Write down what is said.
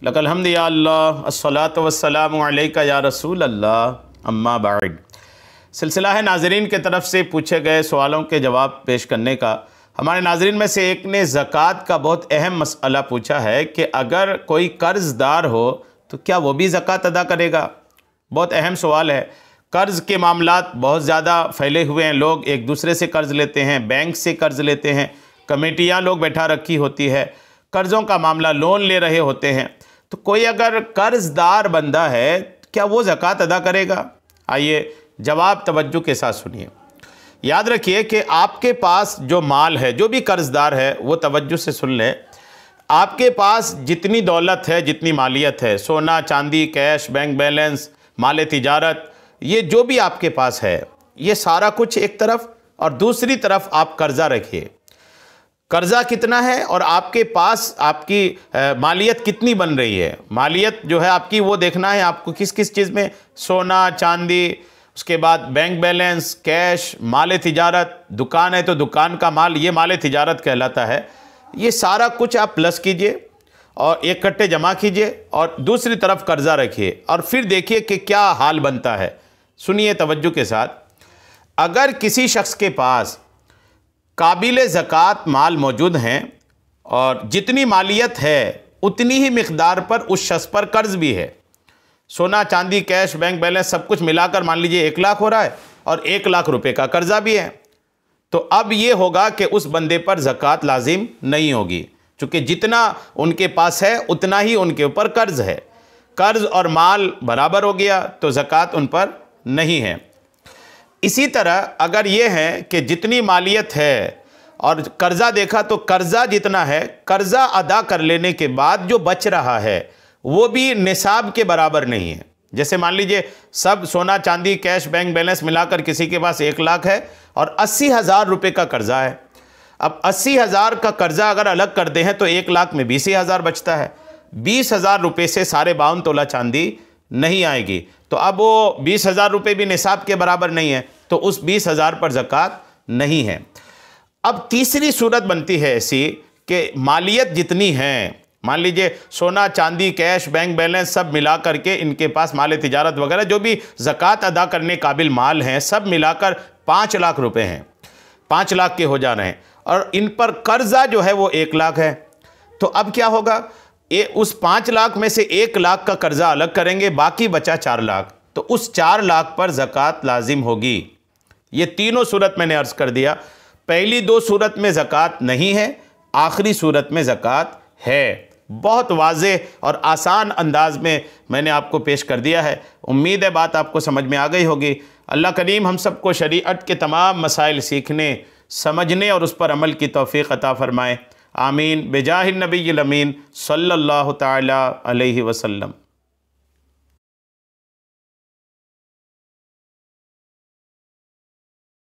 لک الحمد یا اللہ الصلاۃ والسلام علیک یا رسول اللہ اما بعد۔ سلسلہ ہے ناظرین کے طرف سے پوچھے گئے سوالوں کے جواب پیش کرنے کا۔ ہمارے ناظرین میں سے ایک نے زکوٰۃ کا بہت اہم مسئلہ پوچھا ہے کہ اگر کوئی قرض دار ہو تو کیا وہ بھی زکوٰۃ ادا کرے گا؟ بہت اہم سوال ہے۔ قرض کے معاملات بہت زیادہ پھیلے ہوئے ہیں، لوگ ایک دوسرے سے قرض لیتے ہیں، بینک سے قرض لیتے ہیں، کمیٹیاں لوگ بیٹھا رکھی ہوتی ہے، قرضوں کا معاملہ لون لے رہے ہوتے ہیں۔ تو کوئی اگر قرض دار بندہ ہے کیا وہ زکوٰۃ ادا کرے گا؟ آئیے جواب توجہ کے ساتھ سنیے۔ یاد رکھیے کہ آپ کے پاس جو مال ہے، جو بھی قرض دار ہے وہ توجہ سے سن لے۔ آپ کے پاس جتنی دولت ہے، جتنی مالیت ہے، سونا چاندی، کیش، بینک بیلنس، مال تجارت، یہ جو بھی آپ کے پاس ہے، یہ سارا کچھ ایک طرف، اور دوسری طرف آپ قرضہ رکھیے۔ قرضہ کتنا ہے اور آپ کے پاس آپ کی مالیت کتنی بن رہی ہے؟ مالیت جو ہے آپ کی وہ دیکھنا ہے آپ کو کس کس چیز میں، سونا چاندی، اس کے بعد بینک بیلنس، کیش، مال تجارت، دکان ہے تو دکان کا مال، یہ مال تجارت کہلاتا ہے۔ یہ سارا کچھ آپ پلس کیجئے اور ایک کٹے جمع کیجئے اور دوسری طرف قرضہ رکھیے، اور پھر دیکھیے کہ کیا حال بنتا ہے۔ سنیے توجہ کے ساتھ۔ اگر کسی شخص کے پاس قابل زکوٰۃ مال موجود ہیں اور جتنی مالیت ہے اتنی ہی مقدار پر اس شخص پر قرض بھی ہے، سونا چاندی کیش بینک بیلنس سب کچھ ملا کر مان لیجئے 1 لاکھ ہو رہا ہے اور 1 لاکھ روپے کا قرضہ بھی ہے، تو اب یہ ہوگا کہ اس بندے پر زکوٰۃ لازم نہیں ہوگی، چونکہ جتنا ان کے پاس ہے اتنا ہی ان کے اوپر قرض ہے۔ قرض اور مال برابر ہو گیا تو زکوٰۃ ان پر نہیں ہے۔ اسی طرح اگر یہ ہے کہ جتنی مالیت ہے اور قرضہ دیکھا تو قرضہ جتنا ہے، قرضہ ادا کر لینے کے بعد جو بچ رہا ہے وہ بھی نصاب کے برابر نہیں ہے۔ جیسے مان لیجئے سب سونا چاندی کیش بینک بیلنس ملا کر کسی کے پاس 1 لاکھ ہے اور 80,000 روپے کا قرضہ ہے۔ اب 80,000 کا قرضہ اگر الگ کر دیں ہیں تو 1 لاکھ میں 20,000 بچتا ہے۔ 20,000 روپے سے 52.5 تولہ چاندی نہیں آئے گی، تو اب وہ 20,000 روپے بھی نصاب کے برابر نہیں ہے، تو اس 20,000 پر زکوٰۃ نہیں ہے۔ اب تیسری صورت بنتی ہے ایسی کہ مالیت جتنی ہے، مان لیجئے سونا چاندی کیش بینک بیلنس سب ملا کر کے ان کے پاس مال تجارت وغیرہ جو بھی زکوٰۃ ادا کرنے قابل مال ہیں سب ملا کر 5 لاکھ روپے ہیں، 5 لاکھ کے ہو جا رہے ہیں، اور ان پر قرضہ جو ہے وہ 1 لاکھ ہے۔ تو اب کیا ہوگا؟ اس 5 لاکھ میں سے 1 لاکھ کا قرضہ الگ کریں گے، باقی بچا 4 لاکھ، تو اس 4 لاکھ پر زکوٰۃ لازم ہوگی۔ یہ تینوں صورت میں نے عرض کر دیا۔ پہلی 2 صورت میں زکوٰۃ نہیں ہے، آخری صورت میں زکوٰۃ ہے۔ بہت واضح اور آسان انداز میں نے آپ کو پیش کر دیا ہے۔ امید ہے بات آپ کو سمجھ میں آ گئی ہوگی۔ اللہ کریم ہم سب کو شریعت کے تمام مسائل سیکھنے، سمجھنے اور اس پر عمل کی توفیق عطا فرمائے۔ آمین بجاہ النبی الامین صلی اللہ تعالی علیہ وسلم۔